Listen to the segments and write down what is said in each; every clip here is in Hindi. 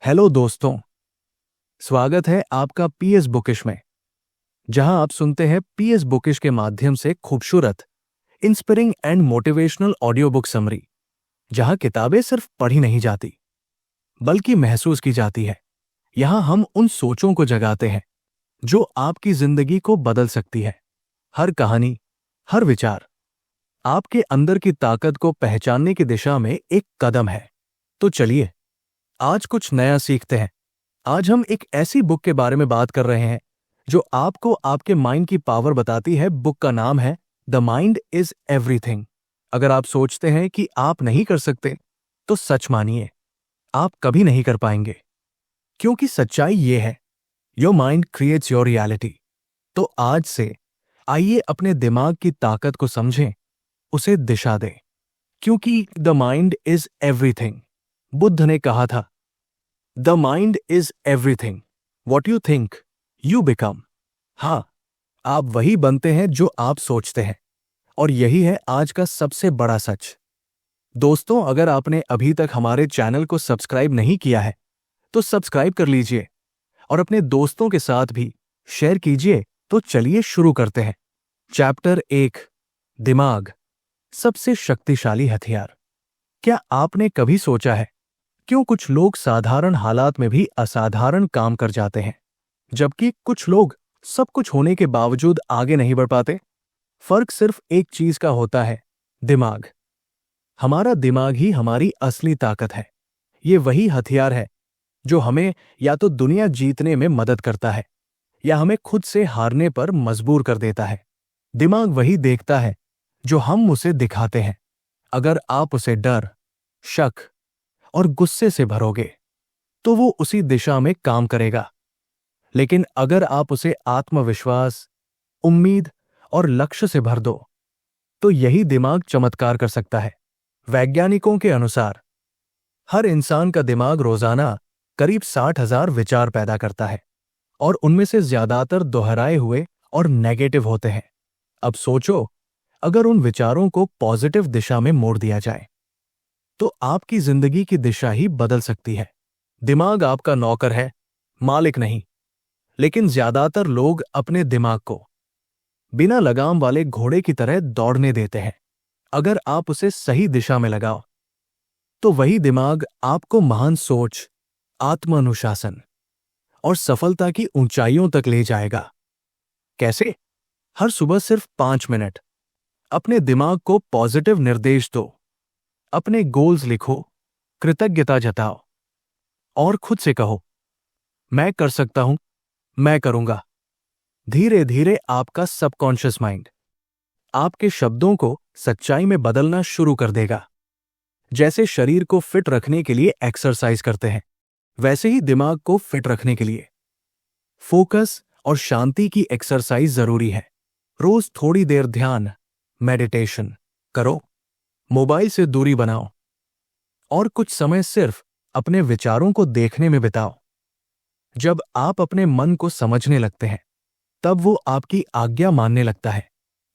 हेलो दोस्तों। स्वागत है आपका पीएस बुकिश में, जहां आप सुनते हैं पीएस बुकिश के माध्यम से खूबसूरत, inspiring and motivational audio book summary, जहां किताबें सिर्फ पढ़ी नहीं जाती बल्कि महसूस की जाती है। यहां हम उन सोचों को जगाते हैं जो आपकी जिंदगी को बदल सकती है। हर कहानी, हर विचार आपके अंदर की ताकत को पहचानने की दिशा में एक कदम है। तो चलिए आज कुछ नया सीखते हैं। आज हम एक ऐसी बुक के बारे में बात कर रहे हैं जो आपको आपके माइंड की पावर बताती है। बुक का नाम है द माइंड इज एवरीथिंग। अगर आप सोचते हैं कि आप नहीं कर सकते, तो सच मानिए, आप कभी नहीं कर पाएंगे, क्योंकि सच्चाई ये है, your mind creates your reality. तो आज से आइए अपने दिमाग की ताकत को समझें, उसे दिशा दें, क्योंकि the mind is everything. Buddha ने कहा था, the mind is everything, what you think you become. हाँ, आप वही बनते हैं जो आप सोचते हैं, और यही है आज का सबसे बड़ा सच। दोस्तों, अगर आपने अभी तक हमारे चैनल को सब्सक्राइब नहीं किया है, तो सब्सक्राइब कर लीजिए और अपने दोस्तों के साथ भी शेयर कीजिए। तो चलिए शुरू करते हैं। चैप्टर 1, दिमाग, सबसे शक्तिशाली हथियार। क्या आपने कभी सोचा है क्यों कुछ लोग साधारण हालात में भी असाधारण काम कर जाते हैं, जबकि कुछ लोग सब कुछ होने के बावजूद आगे नहीं बढ़ पाते? फर्क सिर्फ एक चीज का होता है, दिमाग। हमारा दिमाग ही हमारी असली ताकत है। ये वही हथियार है जो हमें या तो दुनिया जीतने में मदद करता है या हमें खुद से हारने पर मजबूर कर देता है। दिमाग वही देखता है जो हम उसे दिखाते हैं। अगर आप उसे डर, शक और गुस्से से भरोगे, तो वो उसी दिशा में काम करेगा। लेकिन अगर आप उसे आत्मविश्वास, उम्मीद और लक्ष्य से भर दो, तो यही दिमाग चमत्कार कर सकता है। वैज्ञानिकों के अनुसार हर इंसान का दिमाग रोजाना करीब 60,000 विचार पैदा करता है, और उनमें से ज्यादातर दोहराए हुए और नेगेटिव होते हैं। अब सोचो, अगर उन विचारों को पॉजिटिव दिशा में मोड़ दिया जाए, तो आपकी जिंदगी की दिशा ही बदल सकती है। दिमाग आपका नौकर है, मालिक नहीं। लेकिन ज्यादातर लोग अपने दिमाग को बिना लगाम वाले घोड़े की तरह दौड़ने देते हैं। अगर आप उसे सही दिशा में लगाओ, तो वही दिमाग आपको महान सोच, आत्मानुशासन और सफलता की ऊंचाइयों तक ले जाएगा। कैसे? हर सुबह सिर्फ 5 मिनट अपने दिमाग को पॉजिटिव निर्देश दो। अपने गोल्स लिखो, कृतज्ञता जताओ और खुद से कहो, मैं कर सकता हूं, मैं करूंगा। धीरे धीरे आपका सबकॉन्शियस माइंड आपके शब्दों को सच्चाई में बदलना शुरू कर देगा। जैसे शरीर को फिट रखने के लिए एक्सरसाइज करते हैं, वैसे ही दिमाग को फिट रखने के लिए फोकस और शांति की एक्सरसाइज जरूरी है। रोज थोड़ी देर ध्यान, मेडिटेशन करो, मोबाइल से दूरी बनाओ और कुछ समय सिर्फ अपने विचारों को देखने में बिताओ। जब आप अपने मन को समझने लगते हैं, तब वो आपकी आज्ञा मानने लगता है।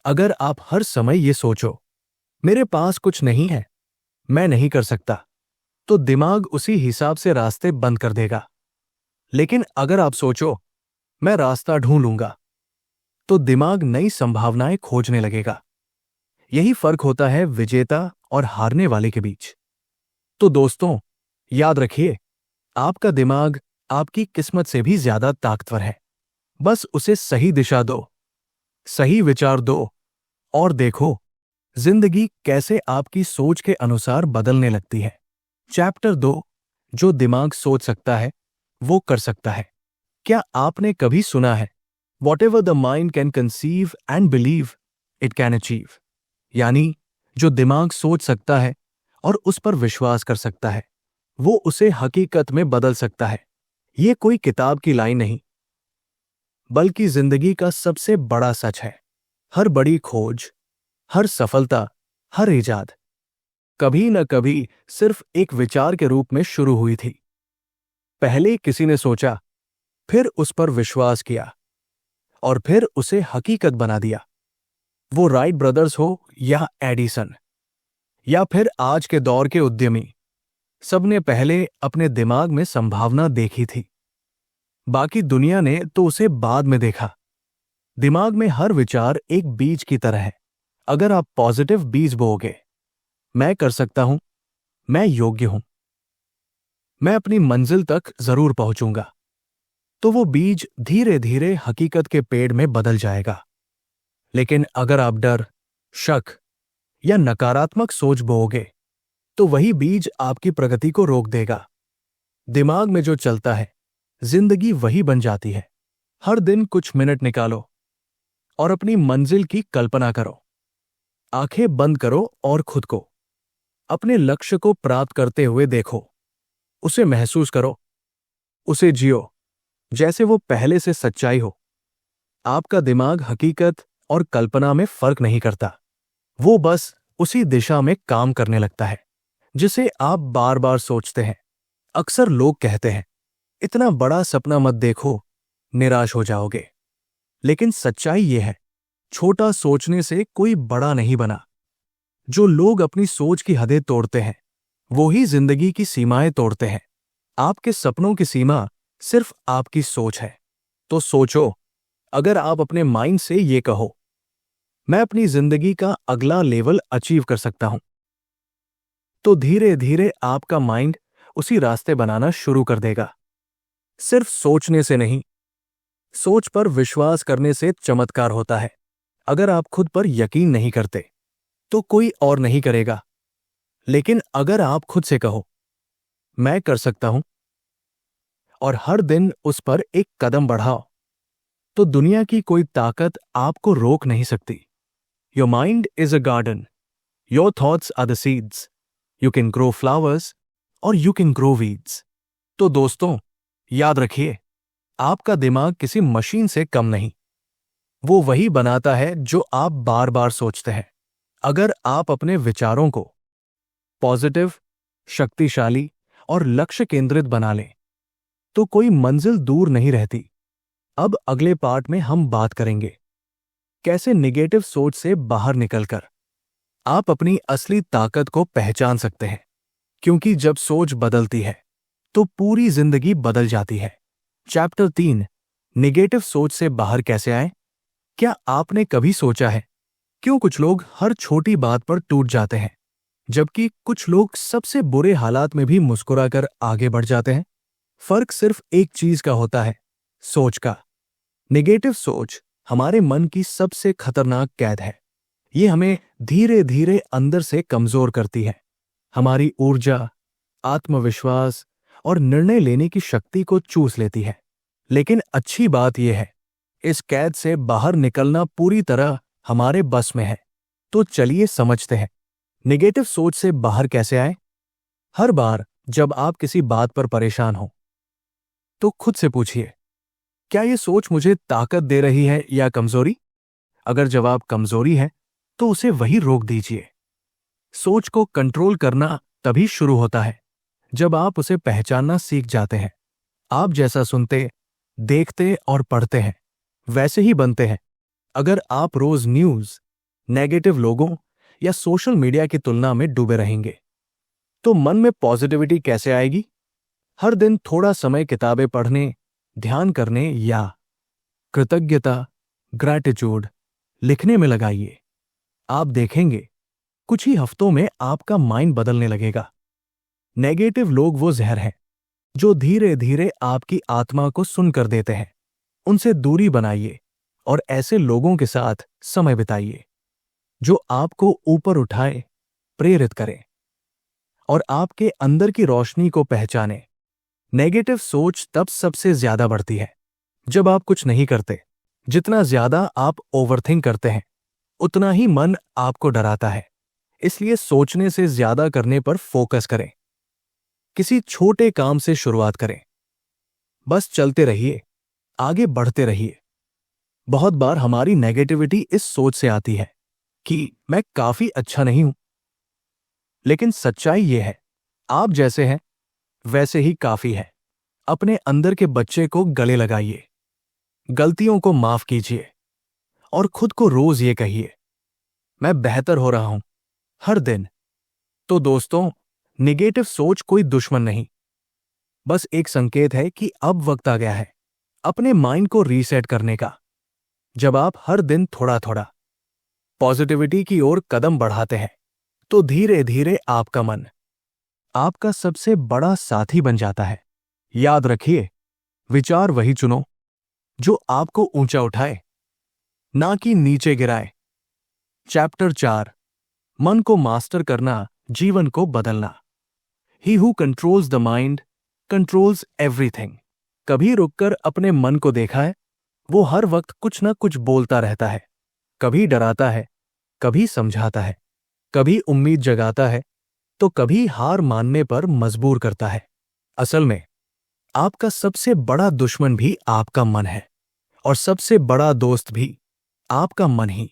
अगर आप हर समय ये सोचो, मेरे पास कुछ नहीं है, मैं नहीं कर सकता, तो दिमाग उसी हिसाब से रास्ते बंद कर देगा। लेकिन अगर आप सोचो, मैं रास्ता ढूंढ लूंगा, तो दिमाग नई संभावनाएं खोजने लगेगा। यही फर्क होता है विजेता और हारने वाले के बीच। तो दोस्तों, याद रखिए, आपका दिमाग आपकी किस्मत से भी ज्यादा ताकतवर है। बस उसे सही दिशा दो, सही विचार दो और देखो जिंदगी कैसे आपकी सोच के अनुसार बदलने लगती है। चैप्टर 2, जो दिमाग सोच सकता है वो कर सकता है। क्या आपने कभी सुना है, what ever the mind can conceive and believe it can achieve? यानी जो दिमाग सोच सकता है और उस पर विश्वास कर सकता है, वो उसे हकीकत में बदल सकता है। ये कोई किताब की लाइन नहीं, बल्कि जिंदगी का सबसे बड़ा सच है। हर बड़ी खोज, हर सफलता, हर इजाद कभी न कभी सिर्फ एक विचार के रूप में शुरू हुई थी। पहले किसी ने सोचा, फिर उस पर विश्वास किया और फिर उसे हकीकत बना दिया। वो राइट ब्रदर्स हो या एडिसन, या फिर आज के दौर के उद्यमी, सबने पहले अपने दिमाग में संभावना देखी थी, बाकी दुनिया ने तो उसे बाद में देखा। दिमाग में हर विचार एक बीज की तरह है। अगर आप पॉजिटिव बीज बोओगे, मैं कर सकता हूं, मैं योग्य हूं, मैं अपनी मंजिल तक जरूर पहुंचूंगा, तो वो बीज धीरे धीरे हकीकत के पेड़ में बदल जाएगा। लेकिन अगर आप डर, शक या नकारात्मक सोच बोओगे, तो वही बीज आपकी प्रगति को रोक देगा। दिमाग में जो चलता है, जिंदगी वही बन जाती है। हर दिन कुछ मिनट निकालो और अपनी मंजिल की कल्पना करो। आंखें बंद करो और खुद को अपने लक्ष्य को प्राप्त करते हुए देखो। उसे महसूस करो, उसे जियो जैसे वो पहले से सच्चाई हो। आपका दिमाग हकीकत और कल्पना में फर्क नहीं करता, वो बस उसी दिशा में काम करने लगता है जिसे आप बार बार सोचते हैं। अक्सर लोग कहते हैं, इतना बड़ा सपना मत देखो, निराश हो जाओगे। लेकिन सच्चाई यह है, छोटा सोचने से कोई बड़ा नहीं बना। जो लोग अपनी सोच की हदें तोड़ते हैं, वो ही जिंदगी की सीमाएं तोड़ते हैं। आपके सपनों की सीमा सिर्फ आपकी सोच है। तो सोचो, अगर आप अपने माइंड से ये कहो, मैं अपनी जिंदगी का अगला लेवल अचीव कर सकता हूं, तो धीरे धीरे आपका माइंड उसी रास्ते बनाना शुरू कर देगा। सिर्फ सोचने से नहीं, सोच पर विश्वास करने से चमत्कार होता है। अगर आप खुद पर यकीन नहीं करते, तो कोई और नहीं करेगा। लेकिन अगर आप खुद से कहो, मैं कर सकता हूं, और हर दिन उस पर एक कदम बढ़ाओ, तो दुनिया की कोई ताकत आपको रोक नहीं सकती। Your mind is a garden, your thoughts are the seeds. You can grow flowers or you can grow weeds. तो दोस्तों, याद रखिए, आपका दिमाग किसी मशीन से कम नहीं। वो वही बनाता है जो आप बार बार सोचते हैं। अगर आप अपने विचारों को पॉजिटिव, शक्तिशाली और लक्ष्य केंद्रित बना लें, तो कोई मंजिल दूर नहीं रहती। अब अगले पार्ट में हम बात करेंगे कैसे निगेटिव सोच से बाहर निकलकर आप अपनी असली ताकत को पहचान सकते हैं। क्योंकि जब सोच बदलती है, तो पूरी जिंदगी बदल जाती है। चैप्टर 3, निगेटिव सोच से बाहर कैसे आए। क्या आपने कभी सोचा है, क्यों कुछ लोग हर छोटी बात पर टूट जाते हैं, जबकि कुछ लोग सबसे बुरे हालात में भी मुस्कुराकर आगे बढ़ जाते हैं? फर्क सिर्फ एक चीज का होता है, सोच का। नेगेटिव सोच हमारे मन की सबसे खतरनाक कैद है। ये हमें धीरे धीरे अंदर से कमजोर करती है। हमारी ऊर्जा, आत्मविश्वास और निर्णय लेने की शक्ति को चूस लेती है। लेकिन अच्छी बात यह है, इस कैद से बाहर निकलना पूरी तरह हमारे बस में है। तो चलिए समझते हैं, नेगेटिव सोच से बाहर कैसे आए। हर बार जब आप किसी बात पर परेशान हो, तो खुद से पूछिए, क्या ये सोच मुझे ताकत दे रही है या कमजोरी? अगर जवाब कमजोरी है, तो उसे वही रोक दीजिए। सोच को कंट्रोल करना तभी शुरू होता है जब आप उसे पहचानना सीख जाते हैं। आप जैसा सुनते, देखते और पढ़ते हैं, वैसे ही बनते हैं। अगर आप रोज न्यूज, नेगेटिव लोगों या सोशल मीडिया की तुलना में डूबे रहेंगे, तो मन में पॉजिटिविटी कैसे आएगी? हर दिन थोड़ा समय किताबें पढ़ने, ध्यान करने या कृतज्ञता, ग्रैटिट्यूड लिखने में लगाइए। आप देखेंगे, कुछ ही हफ्तों में आपका माइंड बदलने लगेगा। नेगेटिव लोग वो जहर हैं जो धीरे धीरे आपकी आत्मा को सुन कर देते हैं। उनसे दूरी बनाइए और ऐसे लोगों के साथ समय बिताइए जो आपको ऊपर उठाए, प्रेरित करें और आपके अंदर की रोशनी को पहचाने। नेगेटिव सोच तब सबसे ज्यादा बढ़ती है जब आप कुछ नहीं करते। जितना ज्यादा आप ओवरथिंक करते हैं, उतना ही मन आपको डराता है। इसलिए सोचने से ज्यादा करने पर फोकस करें। किसी छोटे काम से शुरुआत करें। बस चलते रहिए, आगे बढ़ते रहिए। बहुत बार हमारी नेगेटिविटी इस सोच से आती है कि मैं काफी अच्छा नहीं हूं। लेकिन सच्चाई यह है, आप जैसे हैं वैसे ही काफी है। अपने अंदर के बच्चे को गले लगाइए, गलतियों को माफ कीजिए और खुद को रोज ये कहिए, मैं बेहतर हो रहा हूं हर दिन। तो दोस्तों, नेगेटिव सोच कोई दुश्मन नहीं, बस एक संकेत है कि अब वक्त आ गया है अपने माइंड को रीसेट करने का। जब आप हर दिन थोड़ा थोड़ा पॉजिटिविटी की ओर कदम बढ़ाते हैं तो धीरे धीरे आपका मन आपका सबसे बड़ा साथी बन जाता है। याद रखिए, विचार वही चुनो जो आपको ऊंचा उठाए, ना कि नीचे गिराए। चैप्टर 4, मन को मास्टर करना, जीवन को बदलना। He who controls the mind controls everything. कभी रुककर अपने मन को देखा है? वो हर वक्त कुछ ना कुछ बोलता रहता है। कभी डराता है, कभी समझाता है, कभी उम्मीद जगाता है, तो कभी हार मानने पर मजबूर करता है। असल में आपका सबसे बड़ा दुश्मन भी आपका मन है और सबसे बड़ा दोस्त भी आपका मन ही।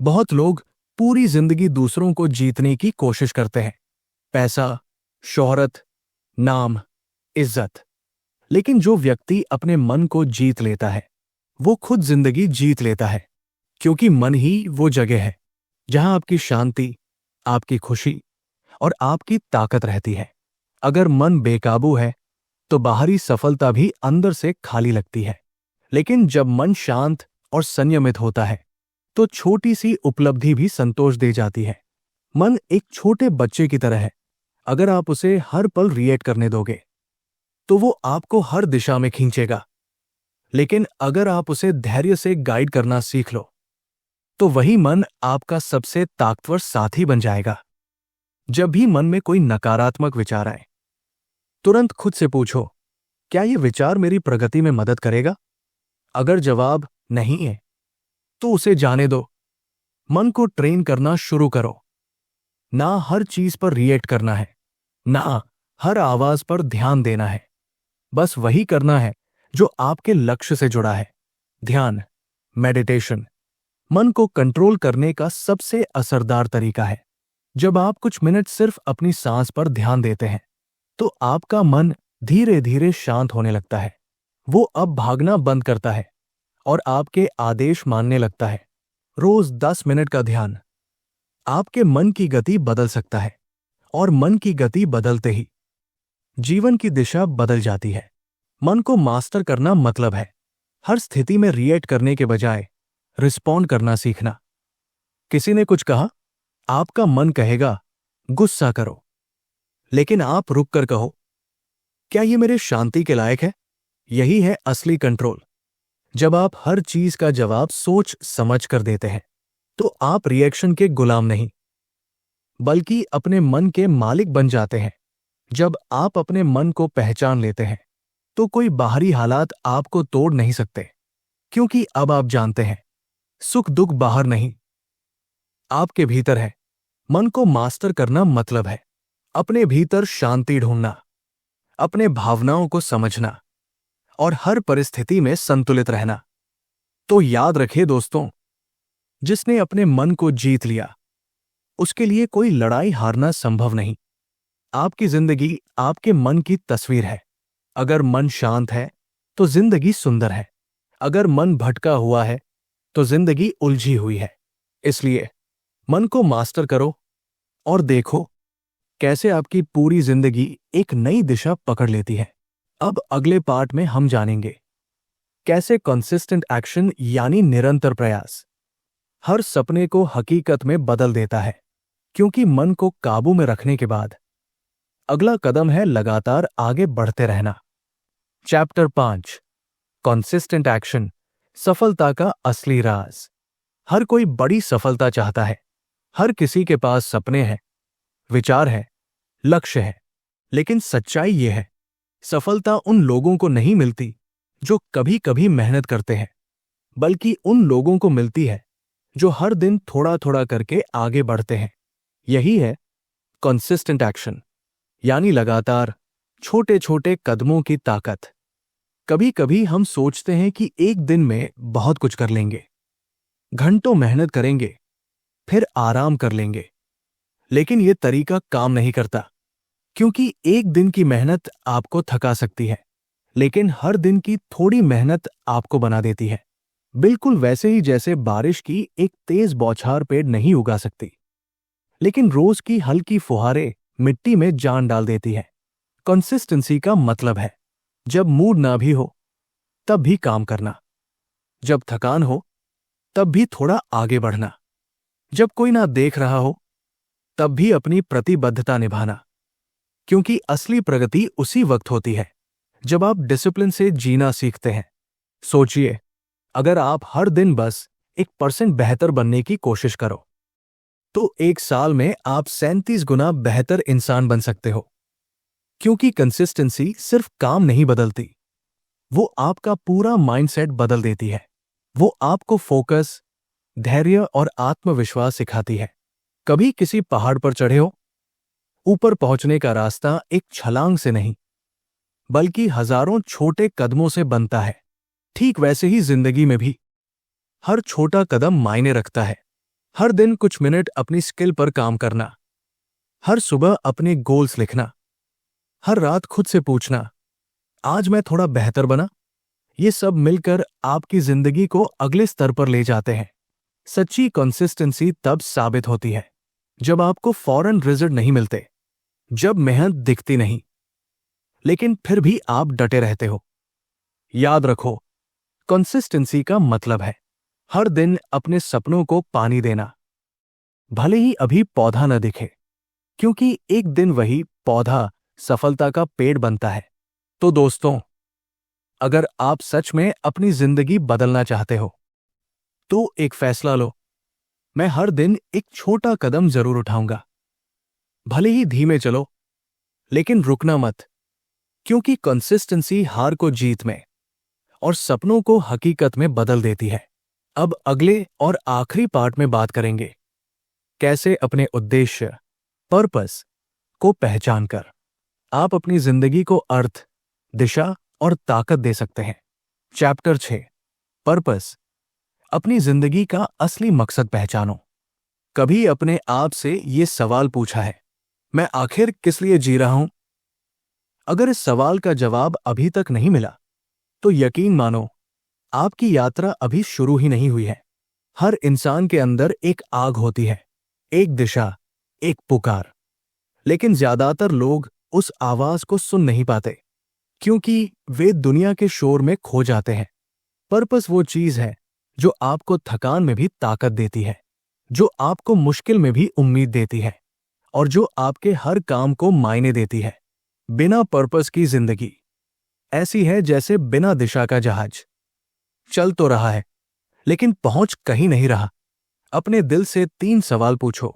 बहुत लोग पूरी जिंदगी दूसरों को जीतने की कोशिश करते हैं, पैसा, शोहरत, नाम, इज्जत। लेकिन जो व्यक्ति अपने मन को जीत लेता है वो खुद जिंदगी जीत लेता है, क्योंकि मन ही वो जगह है जहां आपकी शांति, आपकी खुशी और आपकी ताकत रहती है। अगर मन बेकाबू है तो बाहरी सफलता भी अंदर से खाली लगती है, लेकिन जब मन शांत और संयमित होता है तो छोटी सी उपलब्धि भी संतोष दे जाती है। मन एक छोटे बच्चे की तरह है। अगर आप उसे हर पल रिएक्ट करने दोगे तो वो आपको हर दिशा में खींचेगा, लेकिन अगर आप उसे धैर्य से गाइड करना सीख लो तो वही मन आपका सबसे ताकतवर साथी बन जाएगा। जब भी मन में कोई नकारात्मक विचार आए, तुरंत खुद से पूछो, क्या यह विचार मेरी प्रगति में मदद करेगा? अगर जवाब नहीं है तो उसे जाने दो। मन को ट्रेन करना शुरू करो। ना हर चीज पर रिएक्ट करना है, ना हर आवाज पर ध्यान देना है। बस वही करना है जो आपके लक्ष्य से जुड़ा है। ध्यान, मेडिटेशन मन को कंट्रोल करने का सबसे असरदार तरीका है। जब आप कुछ मिनट सिर्फ अपनी सांस पर ध्यान देते हैं तो आपका मन धीरे धीरे शांत होने लगता है। वो अब भागना बंद करता है और आपके आदेश मानने लगता है। रोज 10 मिनट का ध्यान आपके मन की गति बदल सकता है, और मन की गति बदलते ही जीवन की दिशा बदल जाती है। मन को मास्टर करना मतलब है हर स्थिति में रिएक्ट करने के बजाय रिस्पॉन्ड करना सीखना। किसी ने कुछ कहा, आपका मन कहेगा गुस्सा करो, लेकिन आप रुक कर कहो, क्या ये मेरे शांति के लायक है? यही है असली कंट्रोल। जब आप हर चीज का जवाब सोच समझ कर देते हैं तो आप रिएक्शन के गुलाम नहीं बल्कि अपने मन के मालिक बन जाते हैं। जब आप अपने मन को पहचान लेते हैं तो कोई बाहरी हालात आपको तोड़ नहीं सकते, क्योंकि अब आप जानते हैं सुख दुख बाहर नहीं, आपके भीतर है। मन को मास्टर करना मतलब है अपने भीतर शांति ढूंढना, अपने भावनाओं को समझना और हर परिस्थिति में संतुलित रहना। तो याद रखिए दोस्तों, जिसने अपने मन को जीत लिया उसके लिए कोई लड़ाई हारना संभव नहीं। आपकी जिंदगी आपके मन की तस्वीर है। अगर मन शांत है तो जिंदगी सुंदर है, अगर मन भटका हुआ है तो जिंदगी उलझी हुई है। इसलिए मन को मास्टर करो और देखो कैसे आपकी पूरी जिंदगी एक नई दिशा पकड़ लेती है। अब अगले पार्ट में हम जानेंगे कैसे कंसिस्टेंट एक्शन यानी निरंतर प्रयास हर सपने को हकीकत में बदल देता है, क्योंकि मन को काबू में रखने के बाद अगला कदम है लगातार आगे बढ़ते रहना। चैप्टर 5, कंसिस्टेंट एक्शन, सफलता का असली राज। हर कोई बड़ी सफलता चाहता है। हर किसी के पास सपने हैं, विचार है, लक्ष्य है, लेकिन सच्चाई यह है, सफलता उन लोगों को नहीं मिलती जो कभी कभी मेहनत करते हैं, बल्कि उन लोगों को मिलती है जो हर दिन थोड़ा थोड़ा करके आगे बढ़ते हैं। यही है कंसिस्टेंट एक्शन, यानी लगातार छोटे छोटे कदमों की ताकत। कभी कभी हम सोचते हैं कि एक दिन में बहुत कुछ कर लेंगे, घंटों मेहनत करेंगे, फिर आराम कर लेंगे, लेकिन यह तरीका काम नहीं करता, क्योंकि एक दिन की मेहनत आपको थका सकती है, लेकिन हर दिन की थोड़ी मेहनत आपको बना देती है। बिल्कुल वैसे ही जैसे बारिश की एक तेज बौछार पेड़ नहीं उगा सकती, लेकिन रोज की हल्की फुहारें मिट्टी में जान डाल देती है। कंसिस्टेंसी का मतलब है जब मूड ना भी हो तब भी काम करना, जब थकान हो तब भी थोड़ा आगे बढ़ना, जब कोई ना देख रहा हो तब भी अपनी प्रतिबद्धता निभाना। क्योंकि असली प्रगति उसी वक्त होती है जब आप डिसिप्लिन से जीना सीखते हैं। सोचिए, अगर आप हर दिन बस 1% बेहतर बनने की कोशिश करो तो 1 साल में आप 37 गुना बेहतर इंसान बन सकते हो। क्योंकि कंसिस्टेंसी सिर्फ काम नहीं बदलती, वो आपका पूरा माइंडसेट बदल देती है। वो आपको फोकस, धैर्य और आत्मविश्वास सिखाती है। कभी किसी पहाड़ पर चढ़े हो? ऊपर पहुंचने का रास्ता एक छलांग से नहीं बल्कि हजारों छोटे कदमों से बनता है। ठीक वैसे ही जिंदगी में भी हर छोटा कदम मायने रखता है। हर दिन कुछ मिनट अपनी स्किल पर काम करना, हर सुबह अपने गोल्स लिखना, हर रात खुद से पूछना, आज मैं थोड़ा बेहतर बना? ये सब मिलकर आपकी जिंदगी को अगले स्तर पर ले जाते हैं। सच्ची कंसिस्टेंसी तब साबित होती है जब आपको फौरन रिजल्ट नहीं मिलते, जब मेहनत दिखती नहीं, लेकिन फिर भी आप डटे रहते हो। याद रखो, कंसिस्टेंसी का मतलब है हर दिन अपने सपनों को पानी देना, भले ही अभी पौधा न दिखे, क्योंकि एक दिन वही पौधा सफलता का पेड़ बनता है। तो दोस्तों, अगर आप सच में अपनी जिंदगी बदलना चाहते हो तो एक फैसला लो, मैं हर दिन एक छोटा कदम जरूर उठाऊंगा। भले ही धीमे चलो, लेकिन रुकना मत, क्योंकि कंसिस्टेंसी हार को जीत में और सपनों को हकीकत में बदल देती है। अब अगले और आखिरी पार्ट में बात करेंगे कैसे अपने उद्देश्य, पर्पस को पहचान कर आप अपनी जिंदगी को अर्थ, दिशा और ताकत दे सकते हैं। Chapter 6, purpose. अपनी जिंदगी का असली मकसद पहचानो। कभी अपने आप से ये सवाल पूछा है, मैं आखिर किस लिए जी रहा हूं? अगर इस सवाल का जवाब अभी तक नहीं मिला तो यकीन मानो, आपकी यात्रा अभी शुरू ही नहीं हुई है। हर इंसान के अंदर एक आग होती है, एक दिशा, एक पुकार। लेकिन ज्यादातर लोग उस आवाज को सुन नहीं पाते, क्योंकि वे दुनिया के शोर में खो जाते हैं। पर्पस वो चीज है जो आपको थकान में भी ताकत देती है, जो आपको मुश्किल में भी उम्मीद देती है और जो आपके हर काम को मायने देती है। बिना पर्पस की जिंदगी ऐसी है जैसे बिना दिशा का जहाज। चल तो रहा है, लेकिन पहुंच कहीं नहीं रहा। अपने दिल से 3 सवाल पूछो।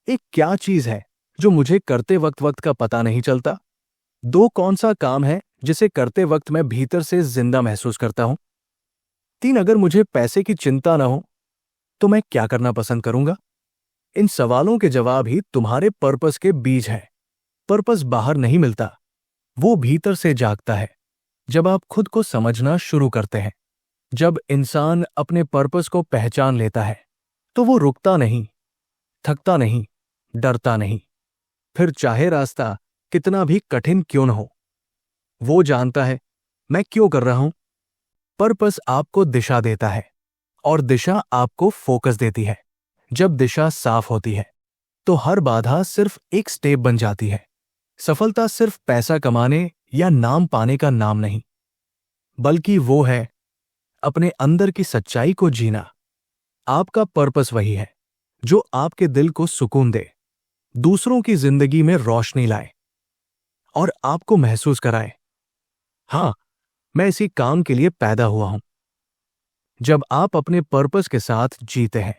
एक, क्या चीज है जो मुझे करते वक्त का पता नहीं चलता? 2, कौन सा काम है जिसे करते वक्त मैं भीतर से जिंदा महसूस करता हूं? 3, अगर मुझे पैसे की चिंता ना हो तो मैं क्या करना पसंद करूंगा? इन सवालों के जवाब ही तुम्हारे पर्पस के बीज है। पर्पस बाहर नहीं मिलता, वो भीतर से जागता है जब आप खुद को समझना शुरू करते हैं। जब इंसान अपने पर्पस को पहचान लेता है तो वो रुकता नहीं, थकता नहीं, डरता नहीं। फिर चाहे रास्ता कितना भी कठिन क्यों न हो, वो जानता है मैं क्यों कर रहा हूं। पर्पस आपको दिशा देता है और दिशा आपको फोकस देती है। जब दिशा साफ होती है तो हर बाधा सिर्फ एक स्टेप बन जाती है। सफलता सिर्फ पैसा कमाने या नाम पाने का नाम नहीं, बल्कि वो है अपने अंदर की सच्चाई को जीना। आपका पर्पस वही है जो आपके दिल को सुकून दे, दूसरों की जिंदगी में रोशनी लाए और आपको महसूस कराए, हां, मैं इसी काम के लिए पैदा हुआ हूं। जब आप अपने पर्पस के साथ जीते हैं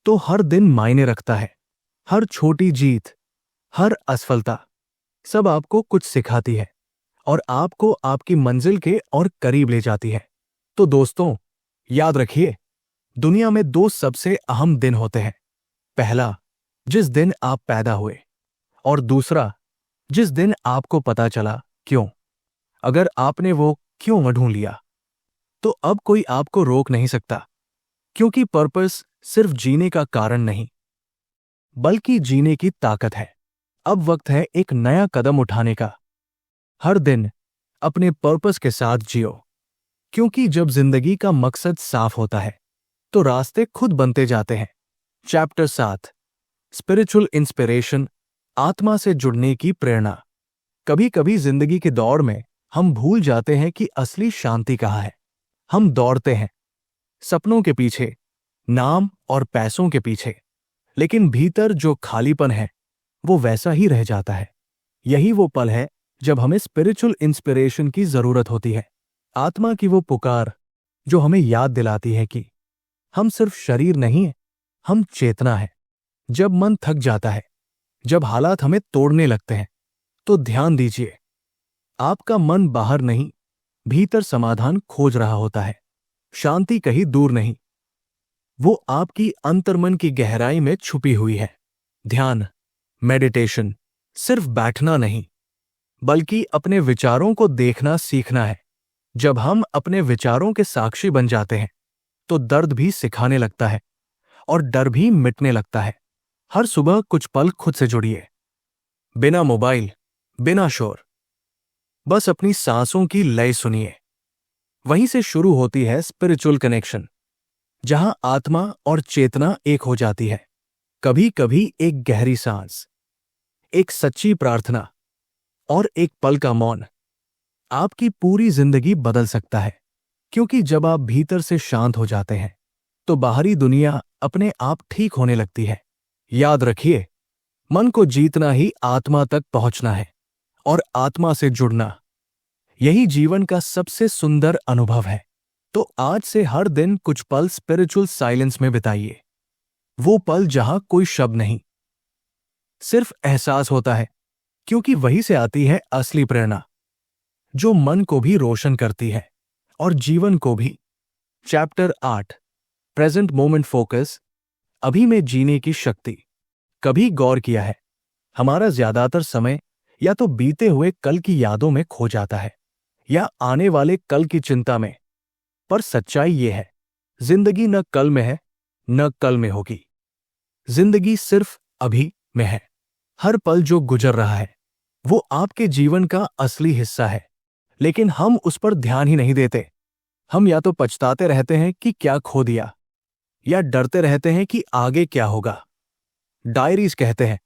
तो हर दिन मायने रखता है। हर छोटी जीत, हर असफलता, सब आपको कुछ सिखाती है और आपको आपकी मंजिल के और करीब ले जाती है। तो दोस्तों, याद रखिए, दुनिया में 2 सबसे अहम दिन होते हैं। पहला, जिस दिन आप पैदा हुए, और दूसरा, जिस दिन आपको पता चला क्यों। अगर आपने वो क्यों ढूंढ लिया तो अब कोई आपको रोक नहीं सकता, क्योंकि पर्पस सिर्फ जीने का कारण नहीं बल्कि जीने की ताकत है। अब वक्त है एक नया कदम उठाने का। हर दिन अपने पर्पस के साथ जियो, क्योंकि जब जिंदगी का मकसद साफ होता है तो रास्ते खुद बनते जाते हैं। चैप्टर 7, स्पिरिचुअल इंस्पिरेशन आत्मा से जुड़ने की प्रेरणा। कभी कभी जिंदगी के दौर में हम भूल जाते हैं कि असली शांति कहाँ है। हम दौड़ते हैं सपनों के पीछे, नाम और पैसों के पीछे, लेकिन भीतर जो खालीपन है वो वैसा ही रह जाता है। यही वो पल है जब हमें स्पिरिचुअल इंस्पिरेशन की जरूरत होती है। आत्मा की वो पुकार जो हमें याद दिलाती है कि हम सिर्फ शरीर नहीं हैं, हम चेतना है। जब मन थक जाता है, जब हालात हमें तोड़ने लगते हैं, तो ध्यान दीजिए, आपका मन बाहर नहीं, भीतर समाधान खोज रहा होता है। शांति कहीं दूर नहीं, वो आपकी अंतर्मन की गहराई में छुपी हुई है। ध्यान, मेडिटेशन सिर्फ बैठना नहीं, बल्कि अपने विचारों को देखना सीखना है। जब हम अपने विचारों के साक्षी बन जाते हैं, तो दर्द भी सिखाने लगता है और डर भी मिटने लगता है। हर सुबह कुछ पल खुद से जुड़िए, बिना मोबाइल, बिना शोर, बस अपनी सांसों की लय सुनिए। वहीं से शुरू होती है स्पिरिचुअल कनेक्शन, जहां आत्मा और चेतना एक हो जाती है। कभी कभी एक गहरी सांस, एक सच्ची प्रार्थना और एक पल का मौन आपकी पूरी जिंदगी बदल सकता है। क्योंकि जब आप भीतर से शांत हो जाते हैं, तो बाहरी दुनिया अपने आप ठीक होने लगती है। याद रखिए, मन को जीतना ही आत्मा तक पहुंचना है, और आत्मा से जुड़ना, यही जीवन का सबसे सुंदर अनुभव है। तो आज से हर दिन कुछ पल स्पिरिचुअल साइलेंस में बिताइए। वो पल जहां कोई शब्द नहीं, सिर्फ एहसास होता है, क्योंकि वहीं से आती है असली प्रेरणा, जो मन को भी रोशन करती है और जीवन को भी। चैप्टर 8, प्रेजेंट मोमेंट फोकस, अभी में जीने की शक्ति। कभी गौर किया है, हमारा ज्यादातर समय या तो बीते हुए कल की यादों में खो जाता है, या आने वाले कल की चिंता में। पर सच्चाई ये है, जिंदगी न कल में है, न कल में होगी। जिंदगी सिर्फ अभी में है। हर पल जो गुजर रहा है, वो आपके जीवन का असली हिस्सा है, लेकिन हम उस पर ध्यान ही नहीं देते। हम या तो पछताते रहते हैं कि क्या खो दिया, या डरते रहते हैं कि आगे क्या होगा। डायरीज कहते हैं,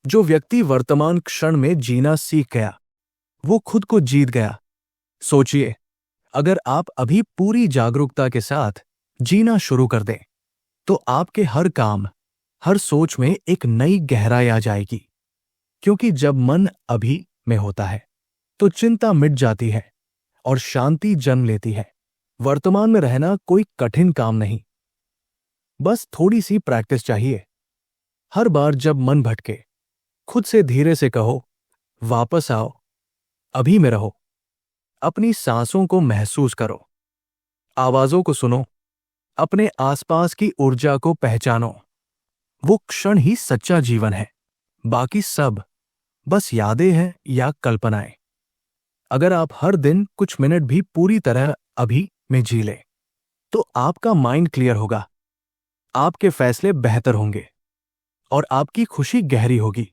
जो व्यक्ति वर्तमान क्षण में जीना सीख गया, वो खुद को जीत गया। सोचिए, अगर आप अभी पूरी जागरूकता के साथ जीना शुरू कर दें, तो आपके हर काम, हर सोच में एक नई गहराई आ जाएगी। क्योंकि जब मन अभी में होता है, तो चिंता मिट जाती है और शांति जन्म लेती है। वर्तमान में रहना कोई कठिन काम नहीं, बस थोड़ी सी प्रैक्टिस चाहिए। हर बार जब मन भटके, खुद से धीरे से कहो, वापस आओ, अभी में रहो। अपनी सांसों को महसूस करो, आवाजों को सुनो, अपने आसपास की ऊर्जा को पहचानो। वो क्षण ही सच्चा जीवन है, बाकी सब बस यादें हैं या कल्पनाएं। अगर आप हर दिन कुछ मिनट भी पूरी तरह अभी में जी ले, तो आपका माइंड क्लियर होगा, आपके फैसले बेहतर होंगे और आपकी खुशी गहरी होगी।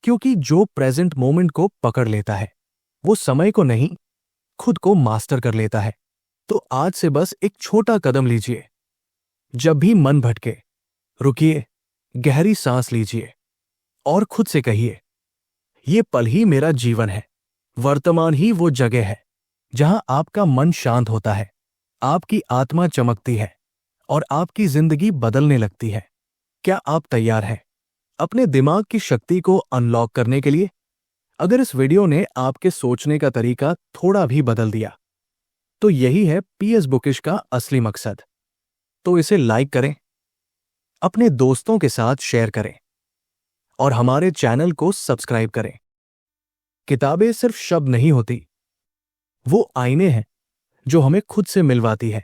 क्योंकि जो प्रेजेंट मोमेंट को पकड़ लेता है, वो समय को नहीं, खुद को मास्टर कर लेता है। तो आज से बस एक छोटा कदम लीजिए। जब भी मन भटके, रुकिए, गहरी सांस लीजिए और खुद से कहिए, ये पल ही मेरा जीवन है। वर्तमान ही वो जगह है जहां आपका मन शांत होता है, आपकी आत्मा चमकती है और आपकी जिंदगी बदलने लगती है। क्या आप तैयार हैं अपने दिमाग की शक्ति को अनलॉक करने के लिए? अगर इस वीडियो ने आपके सोचने का तरीका थोड़ा भी बदल दिया, तो यही है पीएस बुकिश का असली मकसद। तो इसे लाइक करें, अपने दोस्तों के साथ शेयर करें और हमारे चैनल को सब्सक्राइब करें। किताबें सिर्फ शब्द नहीं होती, वो आईने हैं जो हमें खुद से मिलवाती है।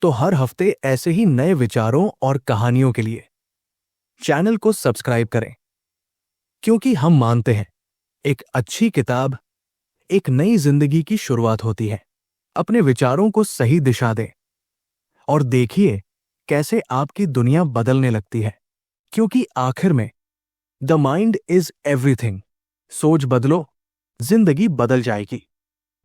तो हर हफ्ते ऐसे ही नए विचारों और कहानियों के लिए चैनल को सब्सक्राइब करें, क्योंकि हम मानते हैं एक अच्छी किताब एक नई जिंदगी की शुरुआत होती है। अपने विचारों को सही दिशा दें और देखिए कैसे आपकी दुनिया बदलने लगती है। क्योंकि आखिर में द माइंड इज एवरीथिंग। सोच बदलो, जिंदगी बदल जाएगी।